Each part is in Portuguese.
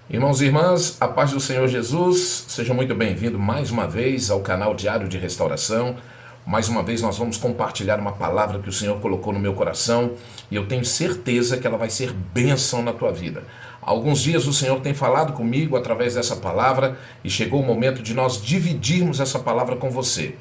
Irmãos e irmãs, a paz do Senhor Jesus, sejam muito bem-vindos mais uma vez ao canal Diário de Restauração. Mais uma vez nós vamos compartilhar uma palavra que o Senhor colocou no meu coração e eu tenho certeza que ela vai ser bênção na tua vida. Há alguns dias o Senhor tem falado comigo através dessa palavra e chegou o momento de nós dividirmos essa palavra com você.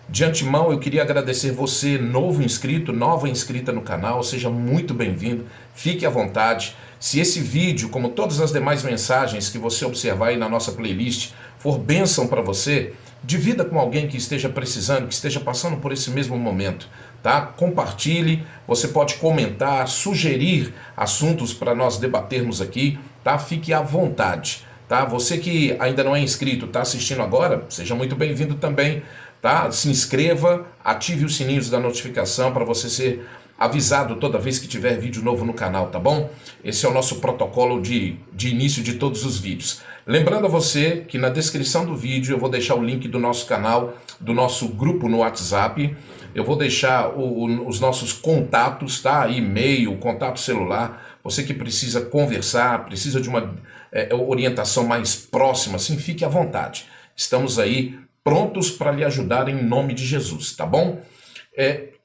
De antemão, eu queria agradecer você, novo inscrito, nova inscrita no canal, seja muito bem-vindo, fique à vontade. Se esse vídeo, como todas as demais mensagens que você observar aí na nossa playlist, for bênção para você, divida com alguém que esteja precisando, que esteja passando por esse mesmo momento, tá? Compartilhe, você pode comentar, sugerir assuntos para nós debatermos aqui, tá? Fique à vontade, tá? Você que ainda não é inscrito, está assistindo agora, seja muito bem-vindo também. Tá? Se inscreva, ative os sininhos da notificação para você ser avisado toda vez que tiver vídeo novo no canal, tá bom? Esse é o nosso protocolo de início de todos os vídeos. Lembrando a você que na descrição do vídeo eu vou deixar o link do nosso canal, do nosso grupo no WhatsApp, eu vou deixar os nossos contatos, tá? E-mail, contato celular, você que precisa conversar, precisa de uma orientação mais próxima, assim, fique à vontade. Estamos aí prontos para lhe ajudar em nome de Jesus, tá bom?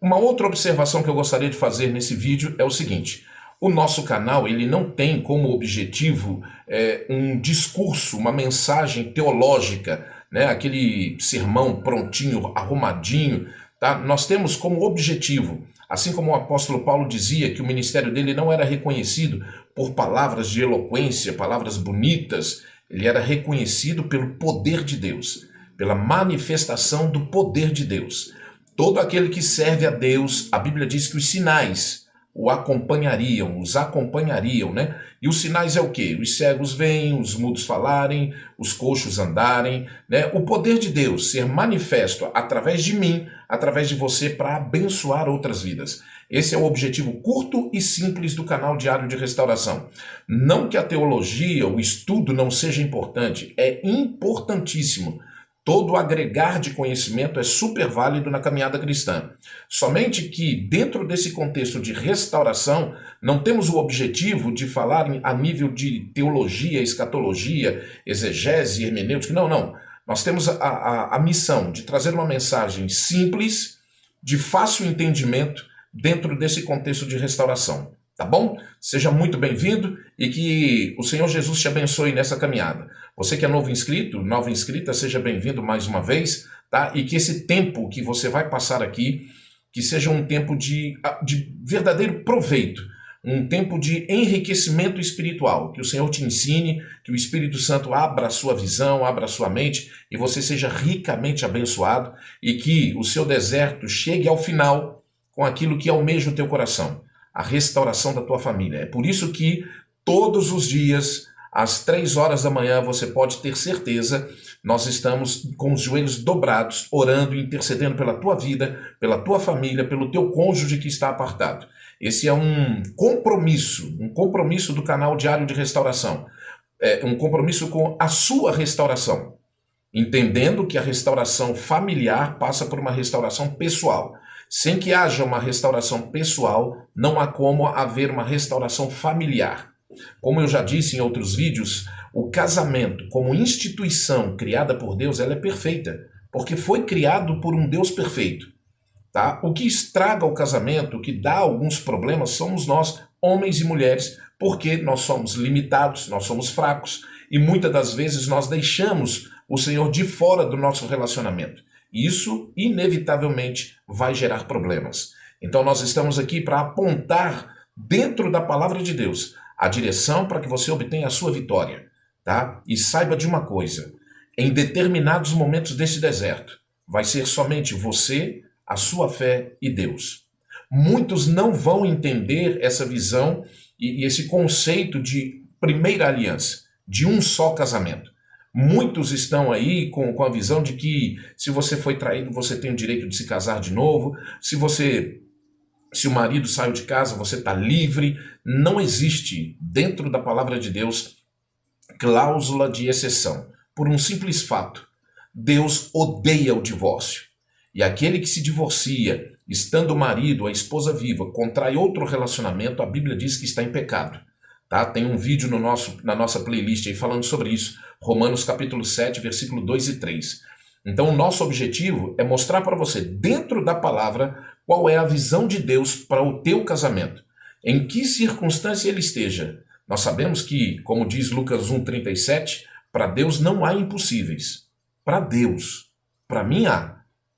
Uma outra observação que eu gostaria de fazer nesse vídeo é o seguinte: o nosso canal ele não tem como objetivo um discurso, uma mensagem teológica, né? Aquele sermão prontinho, arrumadinho, tá? Nós temos como objetivo, assim como o apóstolo Paulo dizia que o ministério dele não era reconhecido por palavras de eloquência, palavras bonitas, ele era reconhecido pelo poder de Deus, pela manifestação do poder de Deus. Todo aquele que serve a Deus, a Bíblia diz que os sinais os acompanhariam, né? E os sinais é o quê? Os cegos veem, os mudos falarem, os coxos andarem, né? O poder de Deus ser manifesto através de mim, através de você, para abençoar outras vidas. Esse é o objetivo curto e simples do canal Diário de Restauração. Não que a teologia, o estudo não seja importante, é importantíssimo. Todo agregar de conhecimento é super válido na caminhada cristã. Somente que, dentro desse contexto de restauração, não temos o objetivo de falar a nível de teologia, escatologia, exegese, hermenêutica. Não, não. Nós temos a missão de trazer uma mensagem simples, de fácil entendimento, dentro desse contexto de restauração. Tá bom? Seja muito bem-vindo e que o Senhor Jesus te abençoe nessa caminhada. Você que é novo inscrito, nova inscrita, seja bem-vindo mais uma vez, tá? E que esse tempo que você vai passar aqui, que seja um tempo de verdadeiro proveito, um tempo de enriquecimento espiritual, que o Senhor te ensine, que o Espírito Santo abra a sua visão, abra a sua mente e você seja ricamente abençoado e que o seu deserto chegue ao final com aquilo que almeja o teu coração, a restauração da tua família. É por isso que todos os dias, às 3 horas da manhã, você pode ter certeza, nós estamos com os joelhos dobrados, orando e intercedendo pela tua vida, pela tua família, pelo teu cônjuge que está apartado. Esse é um compromisso do canal Diário de Restauração. É um compromisso com a sua restauração, entendendo que a restauração familiar passa por uma restauração pessoal. Sem que haja uma restauração pessoal, não há como haver uma restauração familiar. Como eu já disse em outros vídeos, o casamento, como instituição criada por Deus, ela é perfeita, porque foi criado por um Deus perfeito. Tá? O que estraga o casamento, o que dá alguns problemas, somos nós, homens e mulheres, porque nós somos limitados, nós somos fracos, e muitas das vezes nós deixamos o Senhor de fora do nosso relacionamento. Isso, inevitavelmente, vai gerar problemas. Então nós estamos aqui para apontar, dentro da palavra de Deus, a direção para que você obtenha a sua vitória. Tá? E saiba de uma coisa, em determinados momentos desse deserto, vai ser somente você, a sua fé e Deus. Muitos não vão entender essa visão e esse conceito de primeira aliança, de um só casamento. Muitos estão aí com a visão de que se você foi traído, você tem o direito de se casar de novo. Se o marido saiu de casa, você está livre. Não existe dentro da palavra de Deus cláusula de exceção. Por um simples fato, Deus odeia o divórcio. E aquele que se divorcia, estando o marido, a esposa viva, contrai outro relacionamento, a Bíblia diz que está em pecado. tá? Tem um vídeo na nossa playlist aí falando sobre isso, Romanos capítulo 7, versículo 2 e 3. Então o nosso objetivo é mostrar para você, dentro da palavra, qual é a visão de Deus para o teu casamento, em que circunstância ele esteja. Nós sabemos que, como diz Lucas 1,37, para Deus não há impossíveis. Para Deus. Para mim há.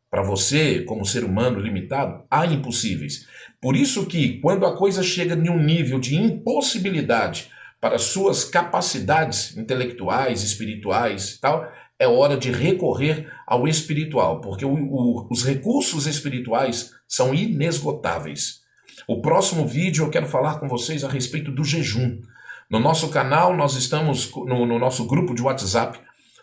Para você, como ser humano limitado, há impossíveis. Por isso que, quando a coisa chega em um nível de impossibilidade para suas capacidades intelectuais, espirituais e tal, é hora de recorrer ao espiritual, porque os recursos espirituais são inesgotáveis. O próximo vídeo eu quero falar com vocês a respeito do jejum. No nosso canal, nós estamos, no nosso grupo de WhatsApp,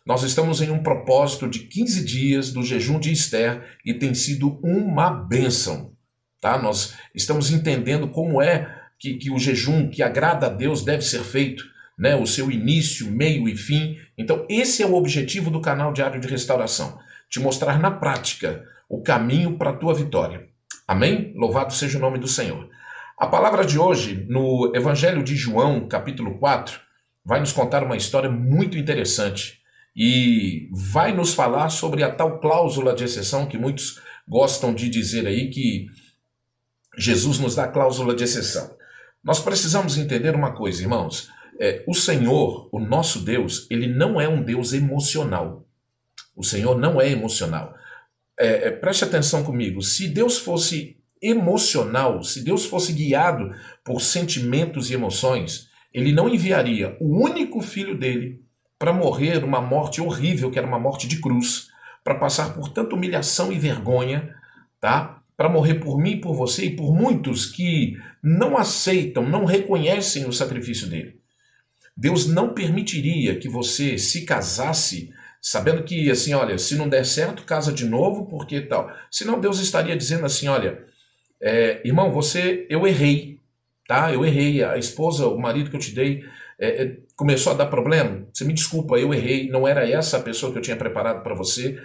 nós estamos em um propósito de 15 dias do jejum de Esther e tem sido uma bênção. Tá? Nós estamos entendendo como é que o jejum que agrada a Deus deve ser feito, né? O seu início, meio e fim. Então esse é o objetivo do canal Diário de Restauração, te mostrar na prática o caminho para a tua vitória. Amém? Louvado seja o nome do Senhor. A palavra de hoje, no Evangelho de João, capítulo 4, vai nos contar uma história muito interessante e vai nos falar sobre a tal cláusula de exceção que muitos gostam de dizer aí, que Jesus nos dá cláusula de exceção. Nós precisamos entender uma coisa, irmãos. O Senhor, o nosso Deus, ele não é um Deus emocional. O Senhor não é emocional. Preste atenção comigo. Se Deus fosse emocional, se Deus fosse guiado por sentimentos e emoções, ele não enviaria o único filho dele para morrer uma morte horrível, que era uma morte de cruz, para passar por tanta humilhação e vergonha, tá? Para morrer por mim, por você e por muitos que não aceitam, não reconhecem o sacrifício dele. Deus não permitiria que você se casasse sabendo que, assim, olha, se não der certo, casa de novo, porque tal. Senão Deus estaria dizendo assim, olha, irmão, eu errei, tá? Eu errei, a esposa, o marido que eu te dei, começou a dar problema, você me desculpa, eu errei, não era essa a pessoa que eu tinha preparado para você,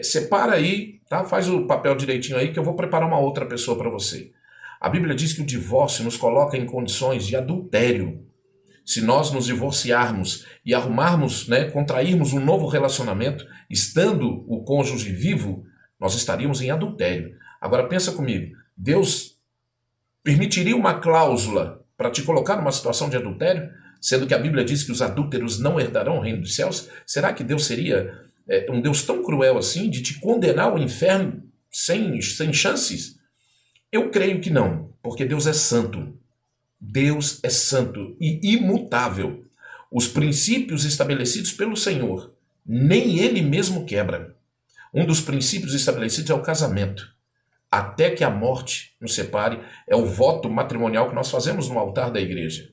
separa aí, tá? Faz o papel direitinho aí que eu vou preparar uma outra pessoa para você. A Bíblia diz que o divórcio nos coloca em condições de adultério. Se nós nos divorciarmos e arrumarmos, contrairmos um novo relacionamento, estando o cônjuge vivo, nós estaríamos em adultério. Agora pensa comigo, Deus permitiria uma cláusula para te colocar numa situação de adultério, sendo que a Bíblia diz que os adúlteros não herdarão o reino dos céus? Será que Deus seria um Deus tão cruel assim, de te condenar ao inferno sem chances? Eu creio que não, porque Deus é santo. Deus é santo e imutável. Os princípios estabelecidos pelo Senhor, nem Ele mesmo quebra. Um dos princípios estabelecidos é o casamento. Até que a morte nos separe, é o voto matrimonial que nós fazemos no altar da igreja.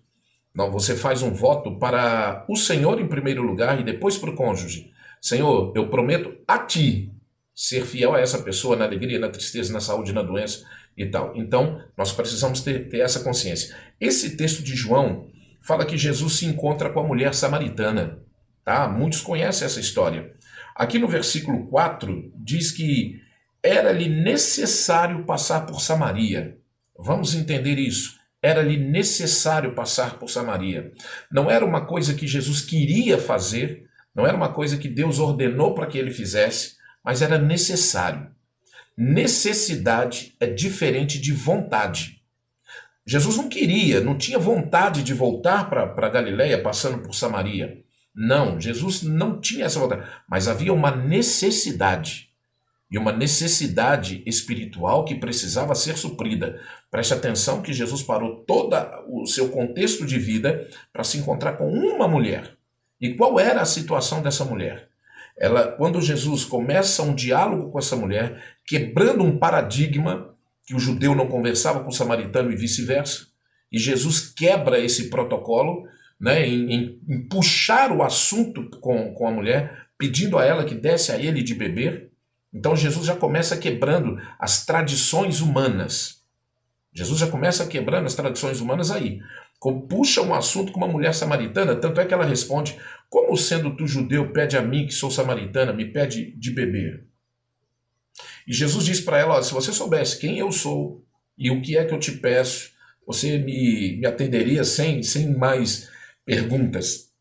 Não, você faz um voto para o Senhor em primeiro lugar e depois para o cônjuge. Senhor, eu prometo a ti ser fiel a essa pessoa na alegria, na tristeza, na saúde, na doença e tal. Então, nós precisamos ter essa consciência. Esse texto de João fala que Jesus se encontra com a mulher samaritana. Tá? Muitos conhecem essa história. Aqui no versículo 4 diz que era-lhe necessário passar por Samaria. Vamos entender isso. Era-lhe necessário passar por Samaria. Não era uma coisa que Jesus queria fazer, não era uma coisa que Deus ordenou para que ele fizesse, mas era necessário. Necessidade é diferente de vontade. Jesus não queria, não tinha vontade de voltar para Galileia passando por Samaria. Não, Jesus não tinha essa vontade, mas havia uma necessidade. E uma necessidade espiritual que precisava ser suprida. Preste atenção que Jesus parou todo o seu contexto de vida para se encontrar com uma mulher. E qual era a situação dessa mulher? Quando Jesus começa um diálogo com essa mulher, quebrando um paradigma que o judeu não conversava com o samaritano e vice-versa, e Jesus quebra esse protocolo, em puxar o assunto com a mulher, pedindo a ela que desse a ele de beber. Então Jesus já começa quebrando as tradições humanas. Jesus já começa quebrando as tradições humanas aí. Puxa um assunto com uma mulher samaritana, tanto é que ela responde, como sendo tu judeu, pede a mim que sou samaritana, me pede de beber. E Jesus diz para ela, se você soubesse quem eu sou e o que é que eu te peço, você me atenderia sem mais perguntas.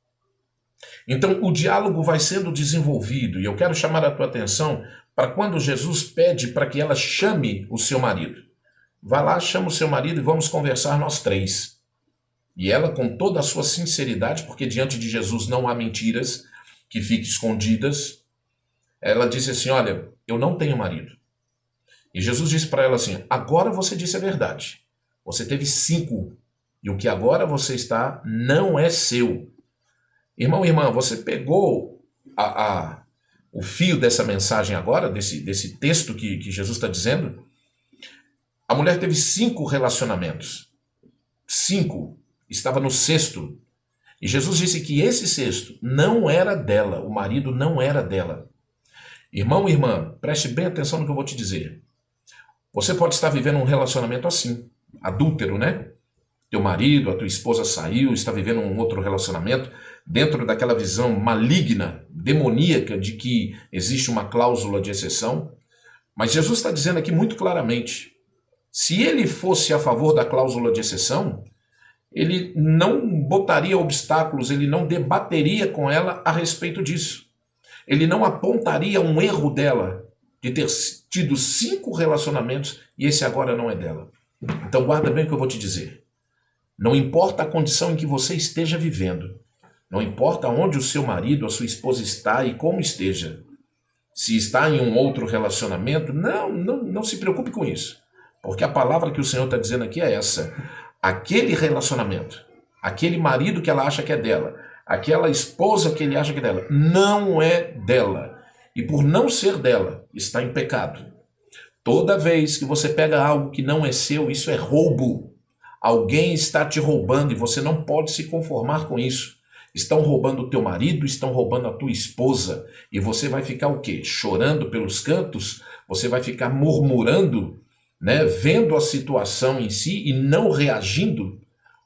Então, o diálogo vai sendo desenvolvido, e eu quero chamar a tua atenção para quando Jesus pede para que ela chame o seu marido. Vá lá, chama o seu marido e vamos conversar nós três. E ela, com toda a sua sinceridade, porque diante de Jesus não há mentiras que fiquem escondidas, ela disse assim: olha, eu não tenho marido. E Jesus disse para ela assim: agora você disse a verdade. Você teve 5, e o que agora você está não é seu. Irmão e irmã, você pegou o fio dessa mensagem agora, desse texto que Jesus está dizendo? A mulher teve 5 relacionamentos. 5. Estava no 6º. E Jesus disse que esse 6º não era dela, o marido não era dela. Irmão e irmã, preste bem atenção no que eu vou te dizer. Você pode estar vivendo um relacionamento assim, adúltero, né? Teu marido, a tua esposa saiu, está vivendo um outro relacionamento dentro daquela visão maligna, demoníaca de que existe uma cláusula de exceção. Mas Jesus está dizendo aqui muito claramente, se ele fosse a favor da cláusula de exceção, ele não botaria obstáculos, ele não debateria com ela a respeito disso. Ele não apontaria um erro dela de ter tido 5 relacionamentos e esse agora não é dela. Então guarda bem o que eu vou te dizer. Não importa a condição em que você esteja vivendo, não importa onde o seu marido, a sua esposa está e como esteja, se está em um outro relacionamento, não se preocupe com isso. Porque a palavra que o Senhor está dizendo aqui é essa. Aquele relacionamento, aquele marido que ela acha que é dela, aquela esposa que ele acha que é dela, não é dela. E por não ser dela, está em pecado. Toda vez que você pega algo que não é seu, isso é roubo. Alguém está te roubando e você não pode se conformar com isso. Estão roubando o teu marido, estão roubando a tua esposa. E você vai ficar o quê? Chorando pelos cantos? Você vai ficar murmurando, né? Vendo a situação em si e não reagindo?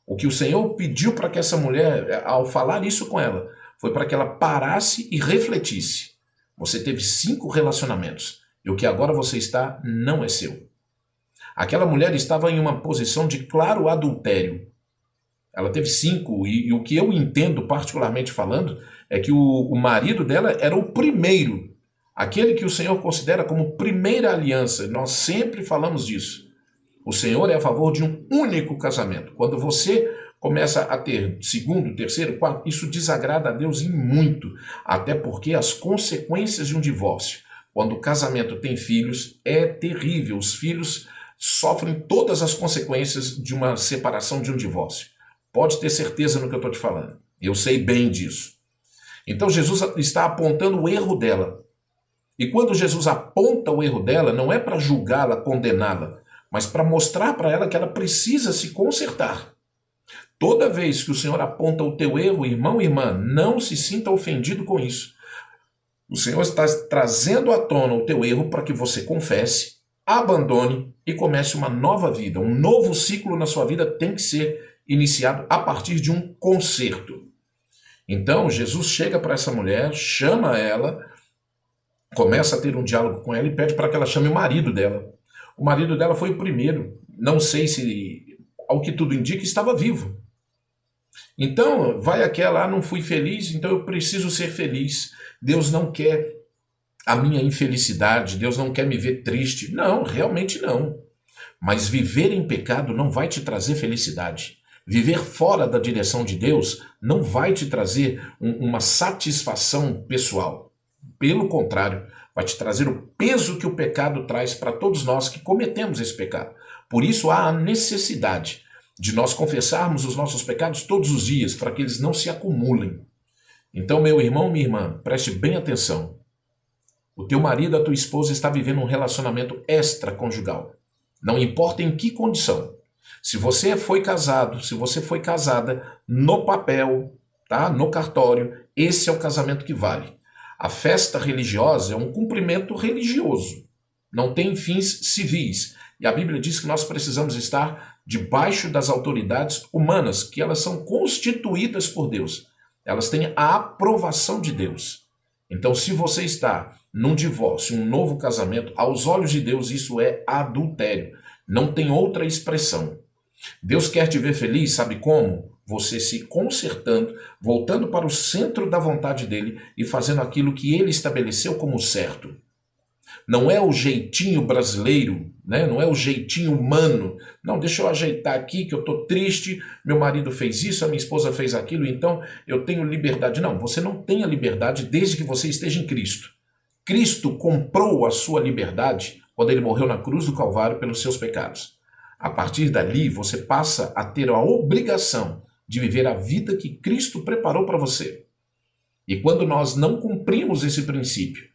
O que o Senhor pediu para que essa mulher, ao falar isso com ela, foi para que ela parasse e refletisse. Você teve 5 relacionamentos e o que agora você está não é seu. Aquela mulher estava em uma posição de claro adultério. Ela teve 5 e o que eu entendo particularmente falando é que o marido dela era o primeiro, aquele que o Senhor considera como primeira aliança. Nós sempre falamos disso. O Senhor é a favor de um único casamento. Quando você começa a ter 2º, 3º, 4º, isso desagrada a Deus em muito, até porque as consequências de um divórcio, quando o casamento tem filhos, é terrível. Os filhos sofrem todas as consequências de uma separação, de um divórcio. Pode ter certeza no que eu estou te falando. Eu sei bem disso. Então Jesus está apontando o erro dela. E quando Jesus aponta o erro dela, não é para julgá-la, condená-la, mas para mostrar para ela que ela precisa se consertar. Toda vez que o Senhor aponta o teu erro, irmão e irmã, não se sinta ofendido com isso. O Senhor está trazendo à tona o teu erro para que você confesse, abandone e comece uma nova vida. Um novo ciclo na sua vida tem que ser iniciado a partir de um conserto. Então, Jesus chega para essa mulher, chama ela, começa a ter um diálogo com ela e pede para que ela chame o marido dela. O marido dela foi o primeiro. Não sei se, ao que tudo indica, estava vivo. Então, vai aquela, não fui feliz, então eu preciso ser feliz. Deus não quer a minha infelicidade, Deus não quer me ver triste. Não, realmente não. Mas viver em pecado não vai te trazer felicidade. Viver fora da direção de Deus não vai te trazer uma satisfação pessoal. Pelo contrário, vai te trazer o peso que o pecado traz para todos nós que cometemos esse pecado. Por isso há a necessidade de nós confessarmos os nossos pecados todos os dias, para que eles não se acumulem. Então, meu irmão, minha irmã, preste bem atenção. O teu marido, a tua esposa está vivendo um relacionamento extraconjugal. Não importa em que condição. Se você foi casado, se você foi casada, no papel, tá? No cartório, esse é o casamento que vale. A festa religiosa é um cumprimento religioso. Não tem fins civis. E a Bíblia diz que nós precisamos estar debaixo das autoridades humanas, que elas são constituídas por Deus. Elas têm a aprovação de Deus. Então, se você está num divórcio, um novo casamento, aos olhos de Deus isso é adultério. Não tem outra expressão. Deus quer te ver feliz, sabe como? Você se consertando, voltando para o centro da vontade dele e fazendo aquilo que ele estabeleceu como certo. Não é o jeitinho brasileiro, né? Não é o jeitinho humano. Não, deixa eu ajeitar aqui que eu estou triste, meu marido fez isso, a minha esposa fez aquilo, então eu tenho liberdade. Não, você não tem a liberdade desde que você esteja em Cristo. Cristo comprou a sua liberdade quando ele morreu na cruz do Calvário pelos seus pecados. A partir dali, você passa a ter a obrigação de viver a vida que Cristo preparou para você. E quando nós não cumprimos esse princípio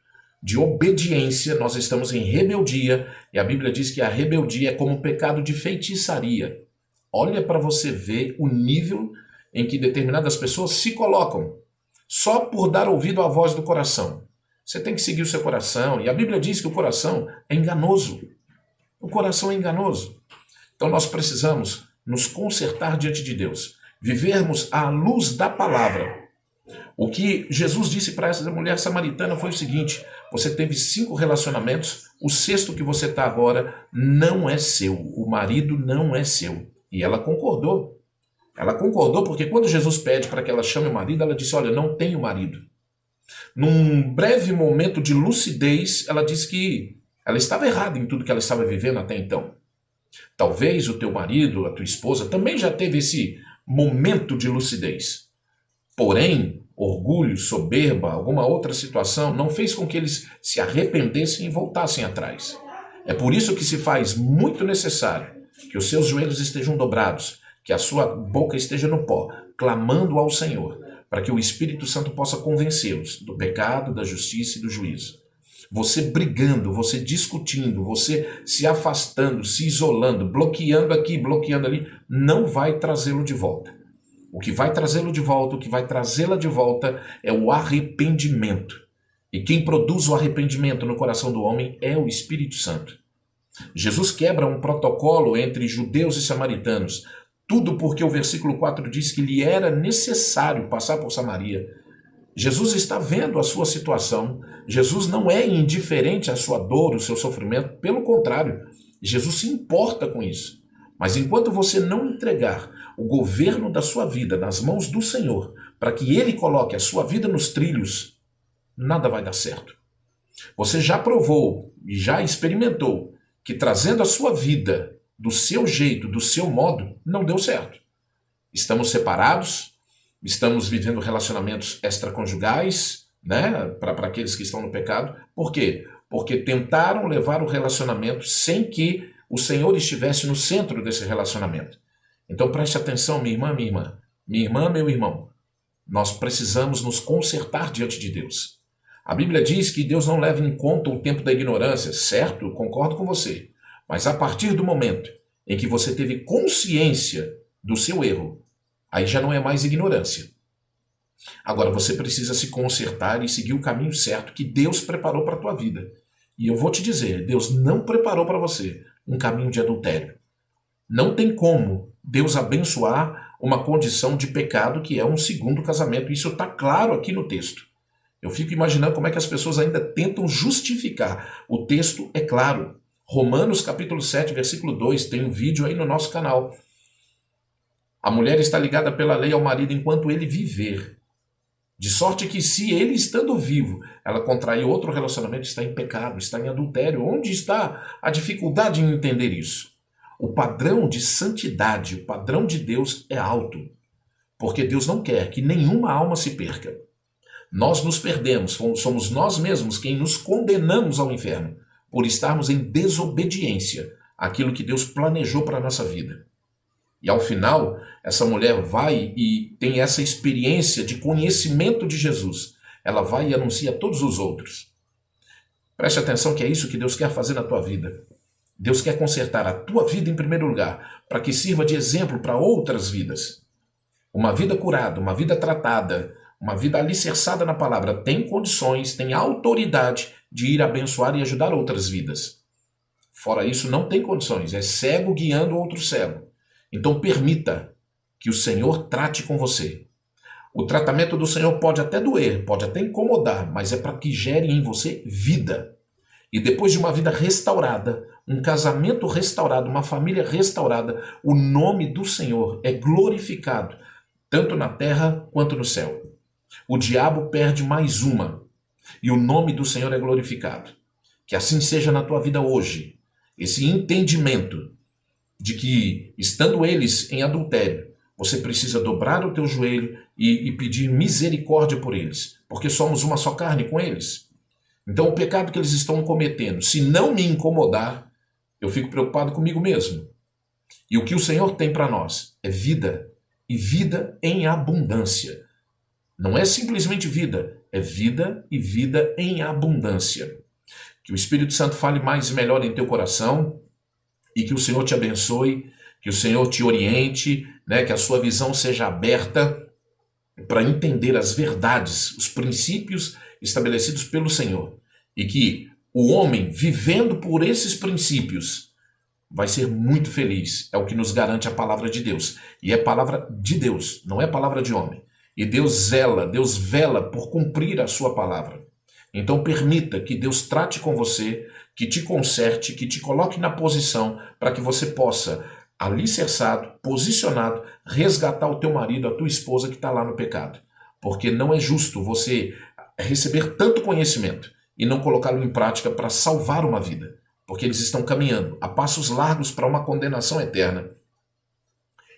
de obediência, nós estamos em rebeldia, e a Bíblia diz que a rebeldia é como um pecado de feitiçaria. Olha para você ver o nível em que determinadas pessoas se colocam, só por dar ouvido à voz do coração. Você tem que seguir o seu coração, e a Bíblia diz que o coração é enganoso. O coração é enganoso. Então nós precisamos nos consertar diante de Deus, vivermos à luz da palavra. O que Jesus disse para essa mulher samaritana foi o seguinte: você teve 5 relacionamentos, o sexto que você está agora não é seu, o marido não é seu. E ela concordou. Ela concordou porque quando Jesus pede para que ela chame o marido, ela disse: olha, não tenho marido. Num breve momento de lucidez, ela disse que ela estava errada em tudo que ela estava vivendo até então. Talvez o teu marido, a tua esposa, também já teve esse momento de lucidez. Porém, orgulho, soberba, alguma outra situação não fez com que eles se arrependessem e voltassem atrás. É por isso que se faz muito necessário que os seus joelhos estejam dobrados, que a sua boca esteja no pó, clamando ao Senhor, para que o Espírito Santo possa convencê-los do pecado, da justiça e do juízo. Você brigando, você discutindo, você se afastando, se isolando, bloqueando aqui, bloqueando ali, não vai trazê-lo de volta. O que vai trazê-lo de volta, o que vai trazê-la de volta é o arrependimento. E quem produz o arrependimento no coração do homem é o Espírito Santo. Jesus quebra um protocolo entre judeus e samaritanos, tudo porque o versículo 4 diz que lhe era necessário passar por Samaria. Jesus está vendo a sua situação, Jesus não é indiferente à sua dor, ao seu sofrimento, pelo contrário, Jesus se importa com isso. Mas enquanto você não entregar o governo da sua vida nas mãos do Senhor, para que Ele coloque a sua vida nos trilhos, nada vai dar certo. Você já provou e já experimentou que trazendo a sua vida do seu jeito, do seu modo, não deu certo. Estamos separados, estamos vivendo relacionamentos extraconjugais, né, para aqueles que estão no pecado. Por quê? Porque tentaram levar o relacionamento sem que o Senhor estivesse no centro desse relacionamento. Então preste atenção, minha irmã, minha irmã. Minha irmã, meu irmão. Nós precisamos nos consertar diante de Deus. A Bíblia diz que Deus não leva em conta o tempo da ignorância, certo? Concordo com você. Mas a partir do momento em que você teve consciência do seu erro, aí já não é mais ignorância. Agora você precisa se consertar e seguir o caminho certo que Deus preparou para a tua vida. E eu vou te dizer, Deus não preparou para você um caminho de adultério. Não tem como Deus abençoar uma condição de pecado que é um segundo casamento. Isso está claro aqui no texto. Eu fico imaginando como é que as pessoas ainda tentam justificar. O texto é claro. Romanos capítulo 7, versículo 2, tem um vídeo aí no nosso canal. A mulher está ligada pela lei ao marido enquanto ele viver. De sorte que se ele estando vivo, ela contrair outro relacionamento, está em pecado, está em adultério. Onde está a dificuldade em entender isso? O padrão de santidade, o padrão de Deus é alto. Porque Deus não quer que nenhuma alma se perca. Nós nos perdemos, somos nós mesmos quem nos condenamos ao inferno por estarmos em desobediência àquilo que Deus planejou para a nossa vida. E ao final, essa mulher vai e tem essa experiência de conhecimento de Jesus. Ela vai e anuncia a todos os outros. Preste atenção que é isso que Deus quer fazer na tua vida. Deus quer consertar a tua vida em primeiro lugar, para que sirva de exemplo para outras vidas. Uma vida curada, uma vida tratada, uma vida alicerçada na palavra, tem condições, tem autoridade de ir abençoar e ajudar outras vidas. Fora isso, não tem condições, é cego guiando outro cego. Então permita que o Senhor trate com você. O tratamento do Senhor pode até doer, pode até incomodar, mas é para que gere em você vida. E depois de uma vida restaurada, um casamento restaurado, uma família restaurada, o nome do Senhor é glorificado, tanto na terra quanto no céu. O diabo perde mais uma, e o nome do Senhor é glorificado. Que assim seja na tua vida hoje. Esse entendimento de que, estando eles em adultério, você precisa dobrar o teu joelho e pedir misericórdia por eles, porque somos uma só carne com eles. Então, o pecado que eles estão cometendo, se não me incomodar, eu fico preocupado comigo mesmo. E o que o Senhor tem para nós é vida, e vida em abundância. Não é simplesmente vida, é vida e vida em abundância. Que o Espírito Santo fale mais e melhor em teu coração e que o Senhor te abençoe, que o Senhor te oriente, né, que a sua visão seja aberta para entender as verdades, os princípios estabelecidos pelo Senhor. E que o homem, vivendo por esses princípios, vai ser muito feliz. É o que nos garante a palavra de Deus. E é palavra de Deus, não é palavra de homem. E Deus vela por cumprir a sua palavra. Então permita que Deus trate com você, que te conserte, que te coloque na posição para que você possa, alicerçado, posicionado, resgatar o teu marido, a tua esposa que está lá no pecado. Porque não é justo você receber tanto conhecimento e não colocá-lo em prática para salvar uma vida. Porque eles estão caminhando a passos largos para uma condenação eterna.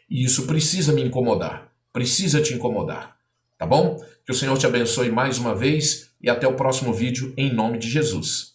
E isso precisa me incomodar, precisa te incomodar. Tá bom? Que o Senhor te abençoe mais uma vez e até o próximo vídeo em nome de Jesus.